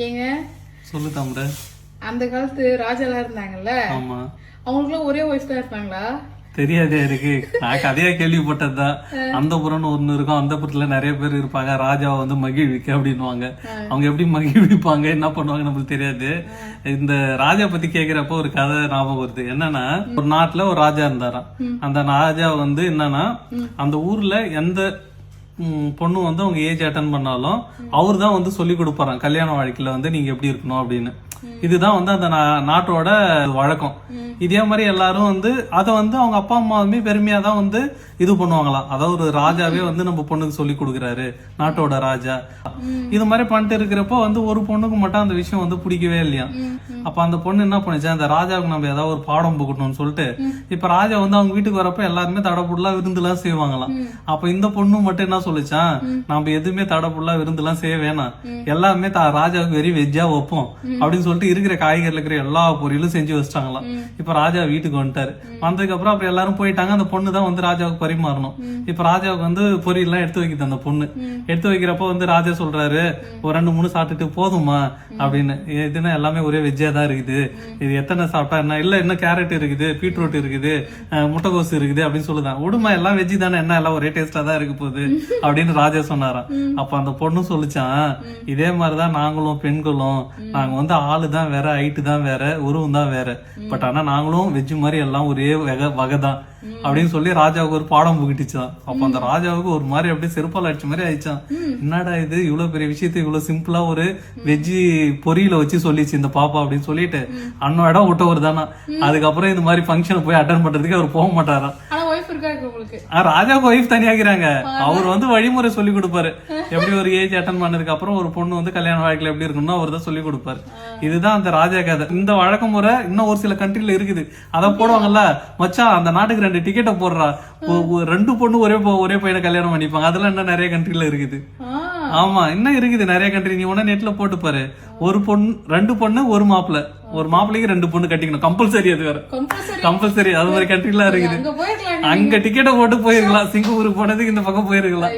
ஏங்க சொல்லு தாமரை. அந்த காலத்து ராஜாலாம் இருந்தாங்கல்ல, ஆமா, அவங்களுக்குலாம் ஒரே ஒய்ஃப் தான் இருப்பாங்களா? தெரியாதே இருக்கு. நான் கதையா கேள்விப்பட்டதுதான். அந்த புறம்னு ஒண்ணு இருக்கும், அந்த புறத்துல நிறைய பேர் இருப்பாங்க. ராஜாவை வந்து மகிழ்விக்க அப்படின்னுவாங்க. அவங்க எப்படி மகிழ்விப்பாங்க, என்ன பண்ணுவாங்க நம்மளுக்கு தெரியாது. இந்த ராஜா பத்தி கேக்குறப்ப ஒரு கதை ஞாபகம் வருது. என்னன்னா, ஒரு நாட்டுல ஒரு ராஜா இருந்தாராம். அந்த ராஜா வந்து என்னன்னா, அந்த ஊர்ல எந்த பொண்ணு வந்து அவங்க ஏஜ் அட்டன் பண்ணாலும் அவர் தான் வந்து சொல்லி கொடுப்பாராம் கல்யாண வாழ்க்கையில வந்து நீங்க எப்படி இருக்கணும் அப்படின்னு. இதுதான் வந்து அந்த நாட்டோட வழக்கம். இதே மாதிரி எல்லாரும் வந்து அதை வந்து அவங்க அப்பா அம்மாவுமே பெருமையா தான் வந்து இது பண்ணுவாங்களாம். அதாவது ஒரு ராஜாவே வந்து நம்ம பொண்ணுக்கு சொல்லி கொடுக்குறாரு, நாட்டோட ராஜா. இது மாதிரி பண்ணிட்டு இருக்கிறப்போ வந்து ஒரு பொண்ணுக்கு மட்டும் அந்த விஷயம் வந்து பிடிக்கவே இல்லையா. அப்ப அந்த பொண்ணு என்ன பண்ணுச்சு, அந்த ராஜாவுக்கு நம்ம ஏதாவது ஒரு பாடம் புகட்டணும்னு சொல்லிட்டு இப்ப ராஜா வந்து அவங்க வீட்டுக்கு வரப்ப எல்லாருமே தடப்புடலா விருந்துலாம் செய்வாங்களாம். அப்ப இந்த பொண்ணு மட்டும் என்ன சொல்லிச்சான், நம்ம எதுவுமே தடப்புடலா விருந்துலாம் செய்ய வேணாம், எல்லாமே ராஜாவுக்கு வெறி வெஜ்ஜா வைப்போம் அப்படின்னு சொல்லிட்டு இருக்கிற காய்கறில இருக்கிற எல்லா பொரியலும் செஞ்சு வச்சிட்டாங்களாம். இப்ப ராஜா வீட்டுக்கு வந்துட்டாரு. வந்ததுக்கு அப்புறம் அப்புறம் எல்லாரும் போயிட்டாங்க. அந்த பொண்ணு தான் வந்து ராஜாவுக்கு பரிமாறணும். இப்ப ராஜாவுக்கு வந்து பொரியல் எல்லாம் எடுத்து வைக்குது அந்த பொண்ணு. எடுத்து வைக்கிறப்ப வந்து ராஜா சொல்றாரு, ஒரு 2-3 சாப்பிட்டுட்டு போதுமா அப்படின்னு. இதுன்னா எல்லாமே ஒரே வெஜ்ஜா தான் இருக்குது, இது எத்தனை சாப்பிட்டா என்ன, இல்ல இன்னும் கேரட் இருக்குது, பீட்ரூட் இருக்குது, முட்டைகோசு இருக்குது அப்படின்னு சொல்லுதான். உடுமா எல்லாம் வெஜ்ஜி தானே, என்ன எல்லாம் ஒரே டேஸ்டா தான் இருக்கு போகுது அப்படின்னு ராஜா சொன்னாராம். அப்ப அந்த பொண்ணு சொல்லிச்சான், இதே மாதிரிதான் நாங்களும் பெண்களும், நாங்க வந்து ஆளு தான் வேற, ஹைட்டு தான் வேற, உருவம் தான் வேற, பட் ஆனா நாங்களும் வெஜ் மாதிரி எல்லாம் ஒரே வகை தான் அப்படின்னு சொல்லி ராஜாவுக்கு ஒரு பாடம் புகிட்டுச்சான். அப்ப அந்த ராஜாவுக்கு ஒரு மாதிரி அப்படியே செருப்பால் அடிச்ச மாதிரி ஆயிடுச்சான். என்னடா இது, இவ்வளவு பெரிய விஷயத்த இவ்வளவு சிம்பிளா ஒரு வெஜ்ஜி பொரியல வச்சு சொல்லிச்சு இந்த பாப்பா அப்படின்னு சொல்லிட்டு அண்ணன் இடம் விட்டவர் தானா. அதுக்கப்புறம் இந்த மாதிரி ஃபங்க்ஷன் போய் அட்டன் பண்றதுக்கு அவர் போக மாட்டாராம். ராஜாவுக்கு ஒய்ஃப் தனியாகிறாங்க. அவர் வந்து வழிமுறை சொல்லி கொடுப்பாரு, எப்படி ஒரு ஏஜ் அட்டன் பண்ணதுக்கு அப்புறம் ஒரு பொண்ணு வந்து கல்யாண வாழ்க்கையில எப்படி இருக்கணும்னு அவர் தான் சொல்லி கொடுப்பாரு. இதுதான் அந்த ராஜா கதை. இந்த வழக்க முறை இன்னும் ஒரு சில கண்ட்ரில இருக்குது. அதான் போடுவாங்கல்ல, மச்சான் அந்த நாட்டுக்கு 2 டிக்கெட்டை போடுறா, 2 பொண்ணு ஒரே பையனை கல்யாணம் பண்ணிப்பாங்க. அதெல்லாம் இன்னும் நிறைய கண்ட்ரில இருக்குது. ஆமா, இன்னும் இருக்குது நிறைய கண்ட்ரி. நீ உடனே நெட்ல போட்டு பாரு. 2 பொண்ணு 1 மாப்பிள்ள, ஒரு மாப்பிள்ளைக்கு 2 பொண்ணு கட்டிக்கணும் கம்பல்சரி. அது வேற கம்பல்சரி. அது மாதிரி கண்ட்ரிலாம் இருக்குது. அங்க டிக்கெட்டை போட்டு போயிருக்கலாம். சிங்கப்பூருக்கு போனதுக்கு இந்த பக்கம் போயிருக்கலாம்.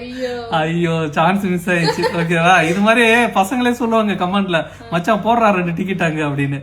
ஐயோ, சான்ஸ் மிஸ் ஆயிடுச்சு. ஓகேவா, இது மாதிரி பசங்களே சொல்லுவாங்க கமெண்ட்ல, மச்சான் போடுறா 2 டிக்கெட் அங்க அப்படின்னு.